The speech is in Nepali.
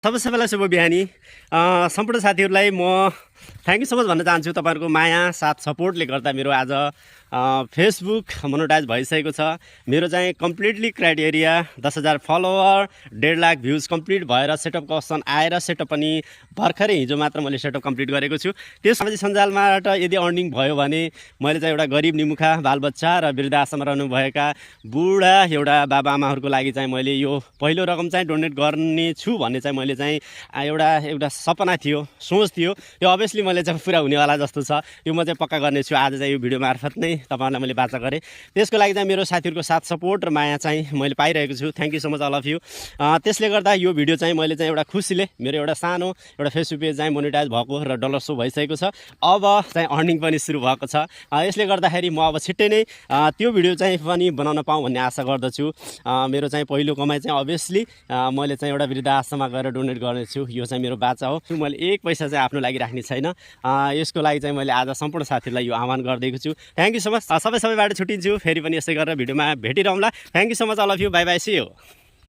सबैलाई शुभ बिहानी। सम्पूर्ण साथीहरूलाई म थ्याङ्क यू सो मच भन्न चाहन्छु। तपाईँहरूको माया साथ सपोर्टले गर्दा मेरो आज फेसबुक मोनेटाइज भइसकेको छ। मेरो चाहिँ completely criteria 10,000 follower, 1.5 lakh views complete भएर सेटअपको अप्सन आएर सेटअप पनि भर्खरै हिजो मात्र मैले सेटअप कम्प्लिट गरेको छु। त्यो सामाजिक सञ्जालबाट यदि अर्निङ भयो भने मैले चाहिँ एउटा गरिब निमुखा बालबच्चा र वृद्धाश्रममा रहनुभएका बुढा एउटा बाबाआमाहरूको लागि चाहिँ मैले यो पहिलो रकम चाहिँ डोनेट गर्ने छु भन्ने चाहिँ मैले चाहिँ एउटा सपना थियो, सोच थियो। यो अभियसली मैले चाहिँ पुरा हुनेवाला जस्तो छ। यो म चाहिँ पक्का गर्नेछु। आज चाहिँ यो भिडियो मार्फत नै तपाईँहरूलाई मैले वाचा गरेँ। त्यसको लागि चाहिँ मेरो साथीहरूको साथ सपोर्ट र माया चाहिँ मैले पाइरहेको छु। Thank you so much all of you. त्यसले गर्दा यो भिडियो चाहिँ मैले चाहिँ एउटा खुसीले मेरो एउटा सानो एउटा फेसबुक पेज चाहिँ मोनेटाइज भएको र डलर सो भइसकेको छ। अब चाहिँ अर्निङ पनि सुरु भएको छ। यसले गर्दाखेरि म अब छिट्टै नै त्यो भिडियो चाहिँ पनि बनाउन पाऊँ भन्ने आशा गर्दछु। मेरो चाहिँ पहिलो कमाइ चाहिँ अभियसली मैले चाहिँ एउटा वृद्धाश्रममा गएर डोनेट गर्नेछु। यो चाहिँ मेरो बाचा हो। मैले एक पैसा चाहिँ आफ्नो लागि राख्ने छैन। यसको लागि चाहिँ मैले आज सम्पूर्ण साथीहरूलाई यो आह्वान गरिदिएको छु। Thank you so much. सबैबाट छुट्टिन्छु। फेरि पनि यसै गरेर भिडियोमा भेटिरहँला। Thank you so much all of you. Bye bye, see you.